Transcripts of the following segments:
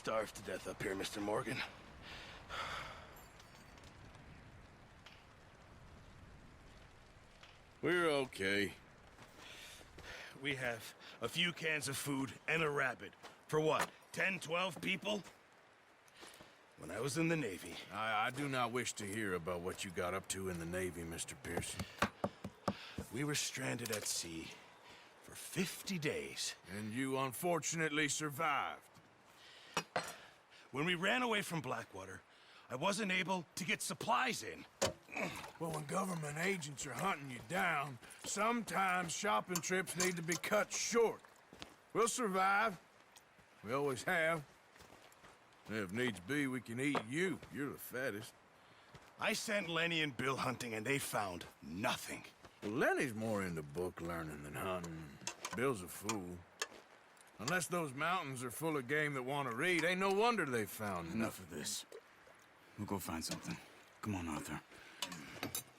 starve to death up here, Mr. Morgan. We're okay. We have a few cans of food and a rabbit. For what, 10, 12 people? When I was in the Navy... I do not wish to hear about what you got up to in the Navy, Mr. Pearson. We were stranded at sea for 50 days. And you unfortunately survived. When we ran away from Blackwater, I wasn't able to get supplies in. Well, when government agents are hunting you down, sometimes shopping trips need to be cut short. We'll survive. We always have. If needs be, we can eat you. You're the fattest. I sent Lenny and Bill hunting, and they found nothing. Well, Lenny's more into book learning than hunting. Bill's a fool. Unless those mountains are full of game that want to read, ain't no wonder they found Enough of this. We'll go find something. Come on, Arthur.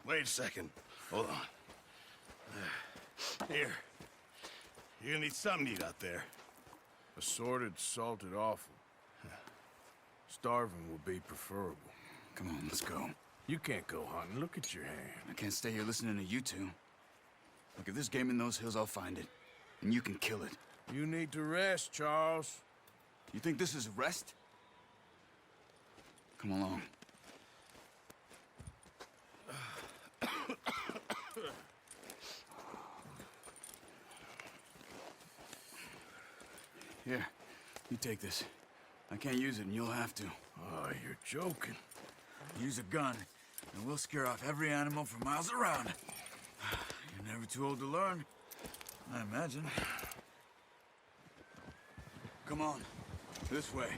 Wait a second. Hold on. Here. You're gonna need something to eat out there. Assorted, salted offal. Starving will be preferable. Come on, let's go. You can't go hunting. Look at your hand. I can't stay here listening to you two. Look, if there's game in those hills, I'll find it. And you can kill it. You need to rest, Charles. You think this is rest? Come along. Here, you take this. I can't use it, and you'll have to. Oh, you're joking. Use a gun, and we'll scare off every animal for miles around. You're never too old to learn, I imagine. Come on, this way.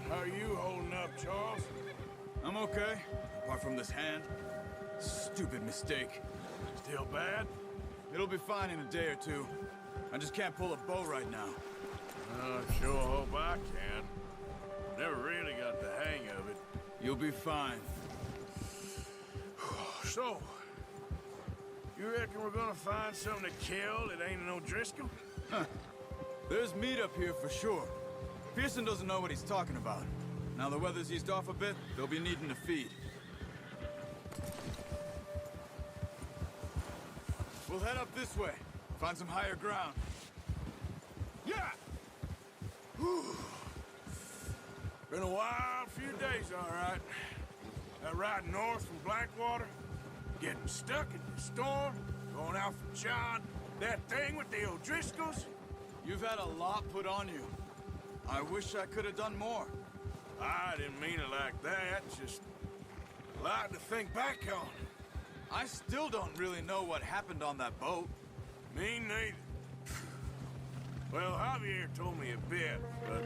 How are you holding up, Charles? I'm okay, apart from this hand. Stupid mistake. Still bad? It'll be fine in a day or two. I just can't pull a bow right now. I sure hope I can. Never really got the hang of it. You'll be fine. So, you reckon we're gonna find something to kill that ain't no Driscoll? Huh. There's meat up here for sure. Pearson doesn't know what he's talking about. Now the weather's eased off a bit, they'll be needing to feed. We'll head up this way. Find some higher ground. Yeah! Whew. Been a wild few days, all right. That ride north from Blackwater, getting stuck in the storm, going out from John, that thing with the O'Driscolls. You've had a lot put on you. I wish I could have done more. I didn't mean it like that, just a lot to think back on. I still don't really know what happened on that boat. Me neither. Well, Javier told me a bit, but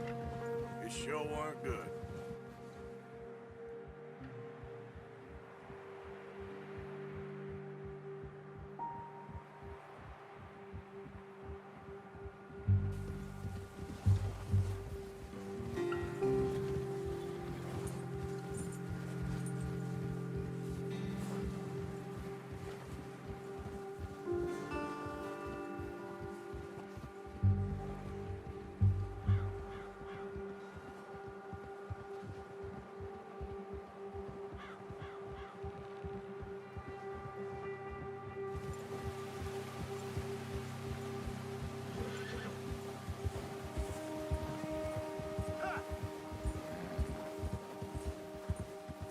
it sure weren't good.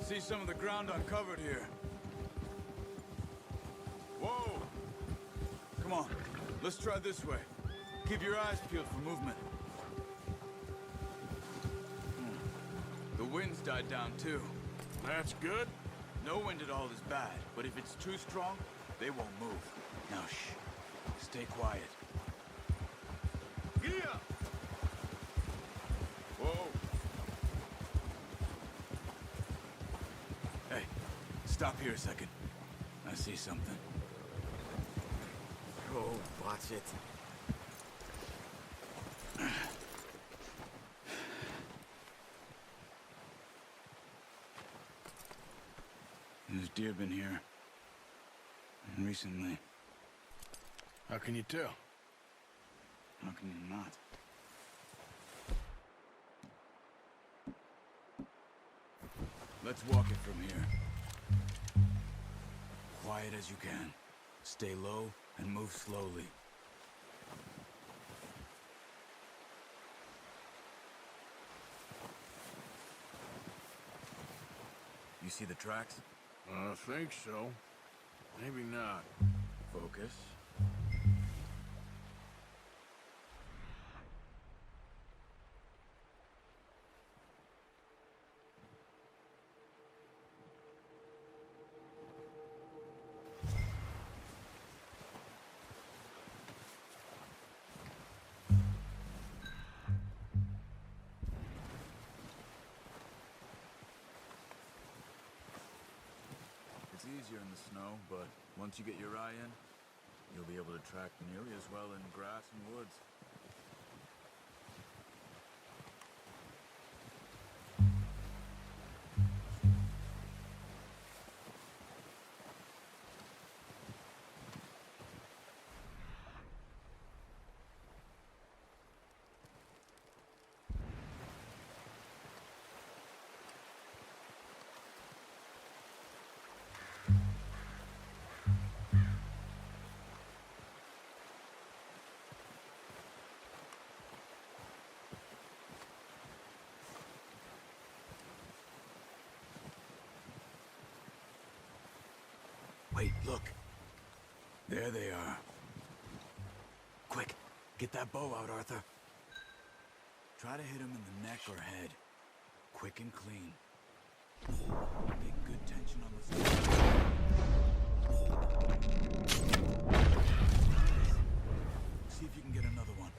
See some of the ground uncovered here. Whoa! Come on, let's try this way. Keep your eyes peeled for movement. The wind's died down too. That's good. No wind at all is bad, but if it's too strong, they won't move. Now shh, stay quiet. Giddy up! Whoa! Hey, stop here a second. I see something. Oh, watch it. There's deer been here. And recently. How can you tell? How can you not? Let's walk it from here. Quiet as you can. Stay low and move slowly. You see the tracks? I think so. Maybe not. Focus. It's easier in the snow, but once you get your eye in, you'll be able to track nearly as well in grass and woods. Wait, look. There they are. Quick, get that bow out, Arthur. Try to hit him in the neck or head. Quick and clean. Get good tension on the side. See if you can get another one.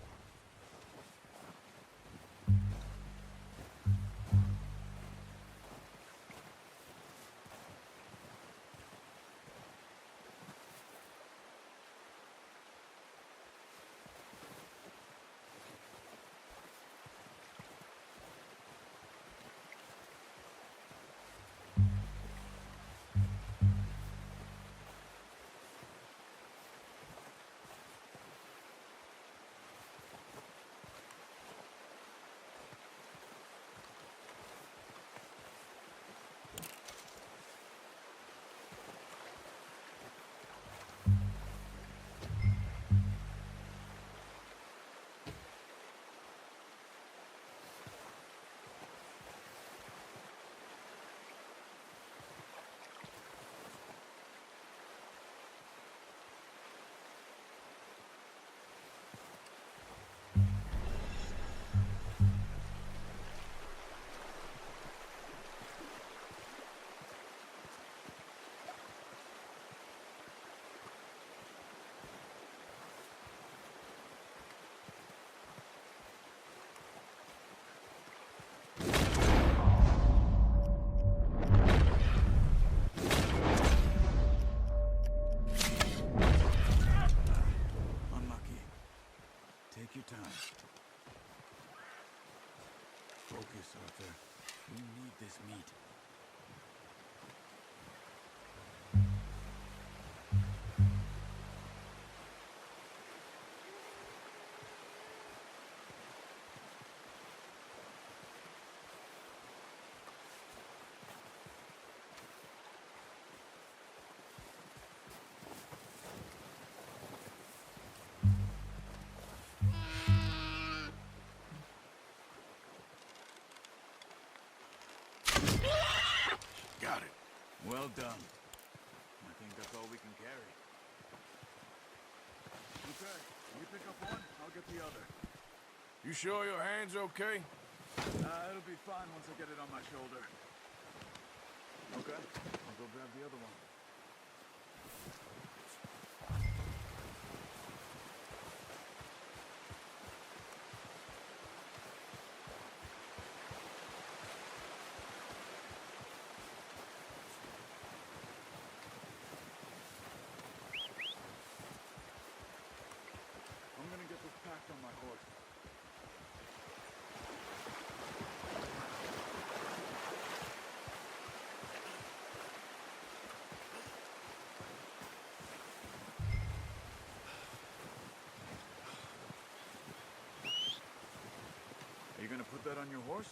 Focus, Arthur. We need this meat. Got it. Well done. I think that's all we can carry. Okay, you pick up one, I'll get the other. You sure your hand's okay? It'll be fine once I get it on my shoulder. Okay, I'll go grab the other one. I'm gonna get this packed on my horse. that on your horse?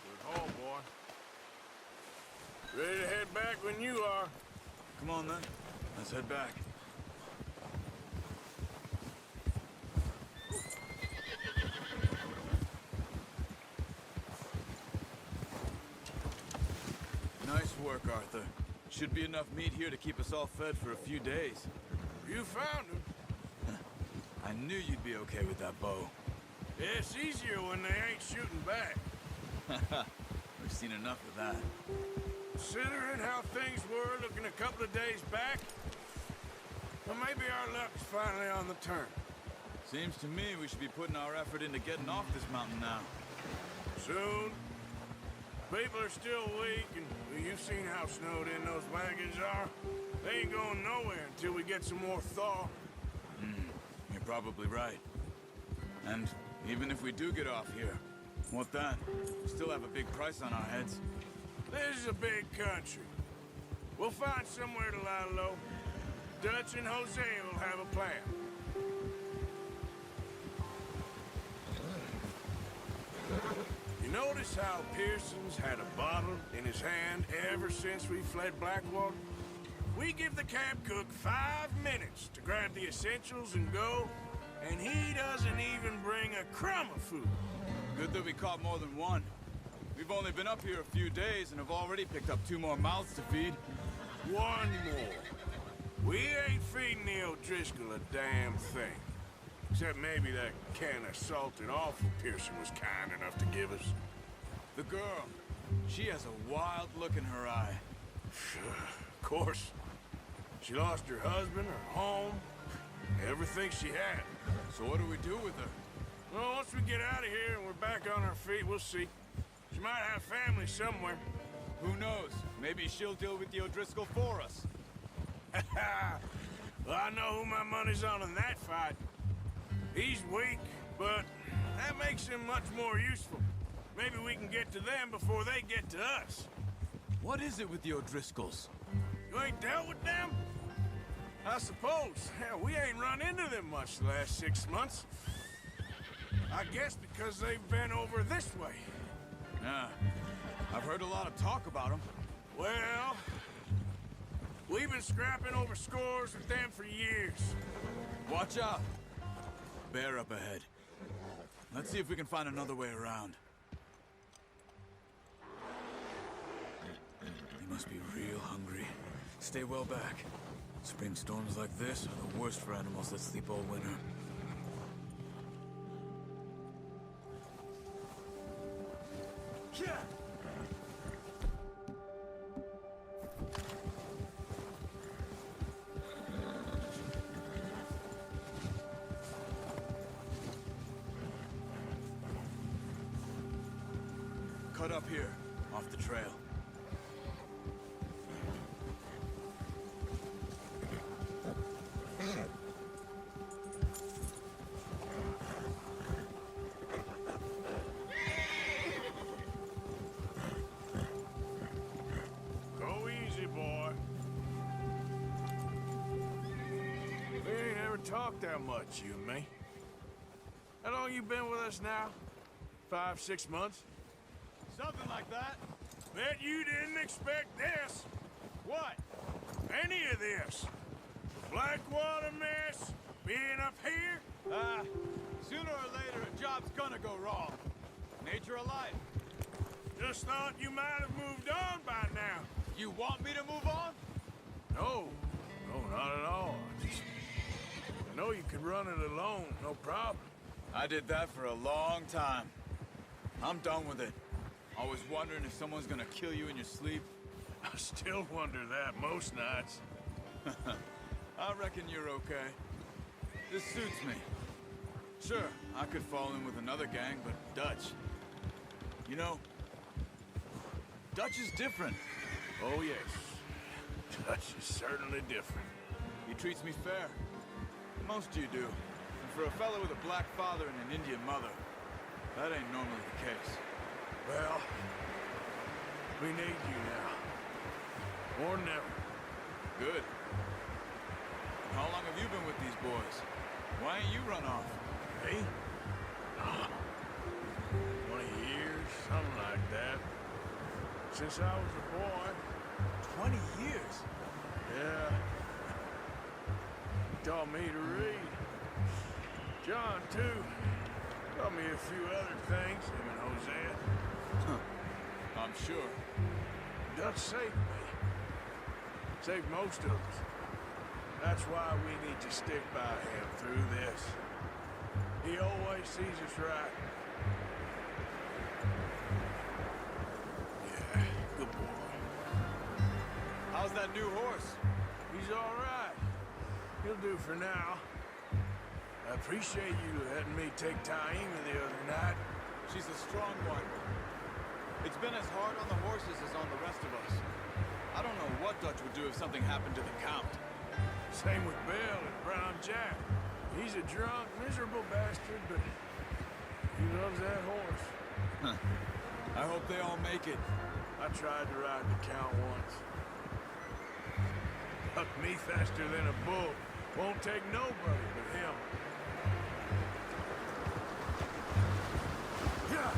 Good haul, boy. Ready to head back when you are. Come on, then. Let's head back. Nice work, Arthur. Should be enough meat here to keep us all fed for a few days. You found him. I knew you'd be okay with that bow. It's easier when they ain't shooting back. We've seen enough of that. Considering how things were looking a couple of days back, well, maybe our luck's finally on the turn. Seems to me we should be putting our effort into getting off this mountain now. Soon. People are still weak, and well, you've seen how snowed in those wagons are. They ain't going nowhere until we get some more thaw. You're probably right. And even if we do get off here, what then? We still have a big price on our heads. This is a big country. We'll find somewhere to lie low. Dutch and Jose will have a plan. You notice how Pearson's had a bottle in his hand ever since we fled Blackwater? We give the camp cook 5 minutes to grab the essentials and go, and he doesn't even bring a crumb of food. Good that we caught more than one. We've only been up here a few days and have already picked up 2 more mouths to feed. 1 more. We ain't feeding the O'Driscoll a damn thing. Except maybe that can of salted offal Pearson was kind enough to give us. The girl, she has a wild look in her eye. Of course. She lost her husband, her home, everything she had. So what do we do with her? Well, once we get out of here and we're back on our feet, we'll see. She might have family somewhere. Who knows? Maybe she'll deal with the O'Driscoll for us. Well, I know who my money's on in that fight. He's weak, but that makes him much more useful. Maybe we can get to them before they get to us. What is it with the O'Driscolls? You ain't dealt with them? I suppose. Hell, we ain't run into them much the last 6 months. I guess because they've been over this way. Yeah, I've heard a lot of talk about them. Well, we've been scrapping over scores with them for years. Watch out. Bear up ahead. Let's see if we can find another way around. They must be real hungry. Stay well back. Spring storms like this are the worst for animals that sleep all winter. Yeah. Cut up here, off the trail. Go easy, boy. We ain't ever talked that much, you and me. How long you been with us now? 5, 6 months? Something like that. Bet you didn't expect this. What? Any of this. The Blackwater mess, being up here. Sooner or later a job's gonna go wrong. Nature of life. Just thought you might have moved on by now. You want me to move on? No, not at all. I know you could run it alone, no problem. I did that for a long time. I'm done with it. Always wondering if someone's gonna kill you in your sleep. I still wonder that most nights. I reckon you're okay. This suits me. Sure, I could fall in with another gang, but Dutch... You know, Dutch is different. Oh, yes. Dutch is certainly different. He treats me fair. Most of you do. And for a fellow with a black father and an Indian mother, That ain't normally the case. Well, we need you now. More than ever. Good. How long have you been with these boys? Why ain't you run off? Me? 20 years, something like that. Since I was a boy. 20 years? Yeah. He taught me to read. John, too. Taught me a few other things, him and Hosea. Huh. I'm sure. Dutch saved me. Saved most of us. That's why we need to stick by him through this. He always sees us right. Yeah, good boy. How's that new horse? He's all right. He'll do for now. I appreciate you letting me take Taima the other night. She's a strong one. It's been as hard on the horses as on the rest of us. I don't know what Dutch would do if something happened to the Count. Same with Bill and Brown Jack. He's a drunk, miserable bastard, but he loves that horse. Huh. I hope they all make it. I tried to ride the Count once. Bucked me faster than a bull. Won't take nobody but him. Yeah.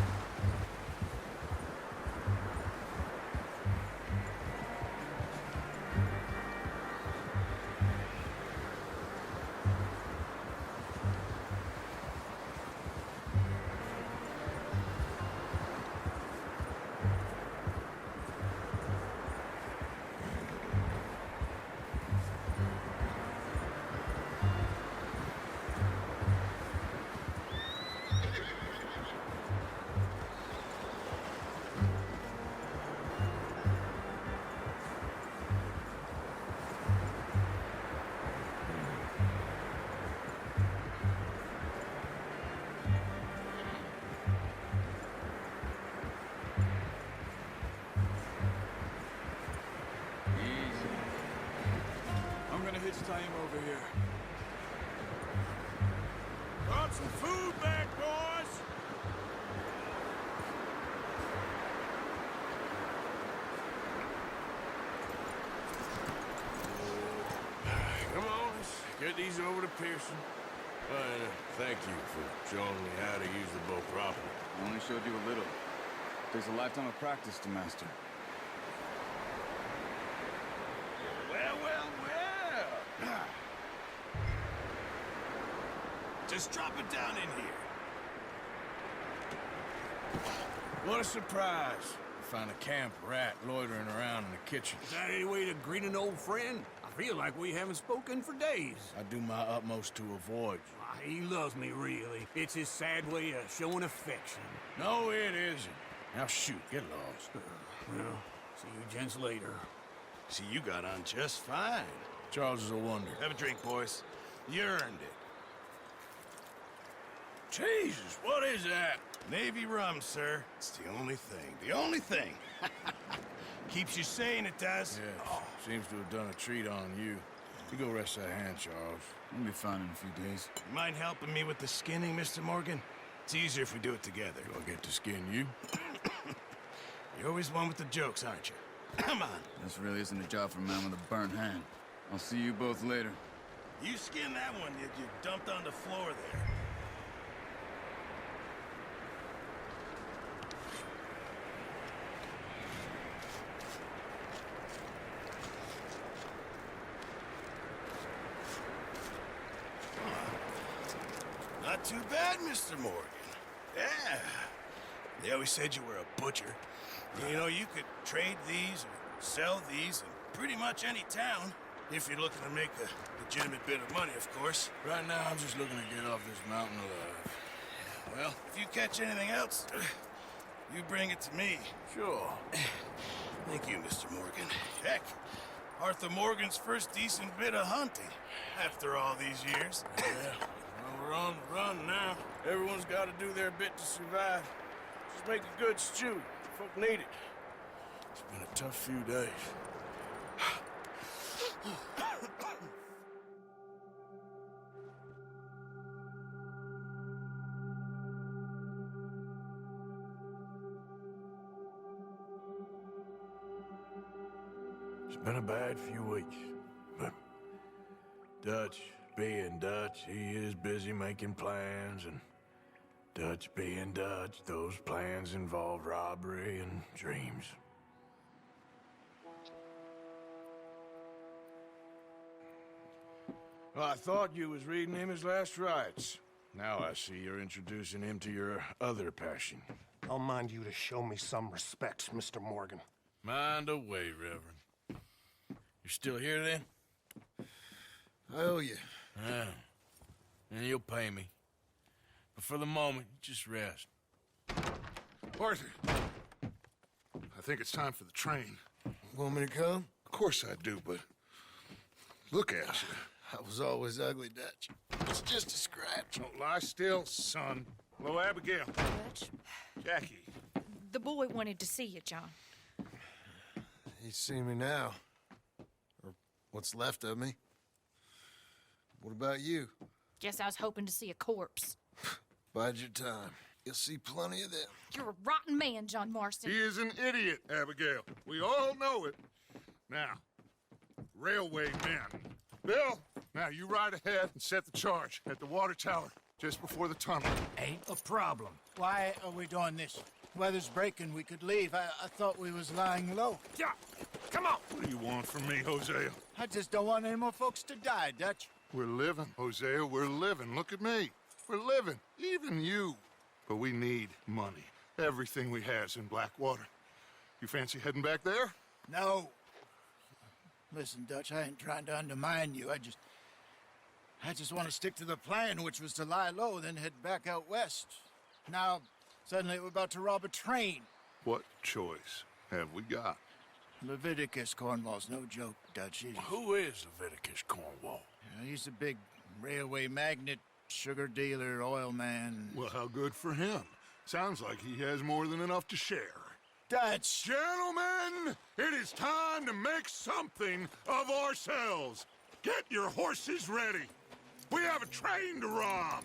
Hitch tie him over here. Brought some food back, boys! Come on, let's get these over to Pearson. Thank you for showing me how to use the bow properly. I only showed you a little. Takes a lifetime of practice to master. Well, well, well. Just drop it down in here. What a surprise. Find a camp rat loitering around in the kitchen. Is that any way to greet an old friend? I feel like we haven't spoken for days. I do my utmost to avoid you. Why, he loves me, really. It's his sad way of showing affection. No, it isn't. Now shoot, get lost. Well, see you gents later. See, you got on just fine. Charles is a wonder. Have a drink, boys. You earned it. Jesus, what is that? Navy rum, sir. It's the only thing. The only thing. Keeps you sane, it does. Yeah, seems to have done a treat on you. You go rest that hand, Charles. We'll be fine in a few days. You mind helping me with the skinning, Mr. Morgan? It's easier if we do it together. Do I get to skin you? You're always one with the jokes, aren't you? Come on. This really isn't a job for a man with a burnt hand. I'll see you both later. You skinned that one you dumped on the floor there. Not too bad, Mr. Morgan. Yeah. They always said you were a butcher. You know, you could trade these or sell these in pretty much any town, if you're looking to make a legitimate bit of money, of course. Right now, I'm just looking to get off this mountain alive. Well, if you catch anything else, you bring it to me. Sure. Thank you, Mr. Morgan. Heck, Arthur Morgan's first decent bit of hunting, after all these years. Yeah, well, we're on the run now. Everyone's got to do their bit to survive. Just make a good stew. Folk need it. It's been a tough few days. been a bad few weeks, but Dutch being Dutch, he is busy making plans, and Dutch being Dutch, those plans involve robbery and dreams. Well, I thought you was reading him his last rites. Now I see you're introducing him to your other passion. I'll mind you to show me some respect, Mr. Morgan. Mind away, Reverend. You still here, then? I owe you. Yeah. And you'll pay me. But for the moment, just rest. Arthur, I think it's time for the train. Want me to come? Of course I do, but look at you. I was always ugly, Dutch. It's just a scratch. Don't lie still, son. Hello, Abigail. Dutch, Jackie. the boy wanted to see you, John. He's seen me now. Or what's left of me. What about you? Guess I was hoping to see a corpse. Bide your time. You'll see plenty of them. You're a rotten man, John Marston. He is an idiot, Abigail. We all know it. Now, railway men. Bill, now you ride ahead and set the charge at the water tower just before the tunnel. Ain't a problem. Why are we doing this? Weather's breaking. We could leave. I thought we was lying low. Yeah, come on. What do you want from me, Hosea? I just don't want any more folks to die, Dutch. We're living, Hosea. We're living. Look at me. We're living. Even you. But we need money. Everything we has in Blackwater. You fancy heading back there? No. Listen, Dutch, I ain't trying to undermine you. I just want to stick to the plan, which was to lie low, then head back out west. Now, suddenly we're about to rob a train. What choice have we got? Leviticus Cornwall's no joke, Dutch. Who is Leviticus Cornwall? He's a big railway magnate, sugar dealer, oil man. Well, how good for him. Sounds like he has more than enough to share. Dutch! Gentlemen, it is time to make something of ourselves. Get your horses ready. We have a train to rob.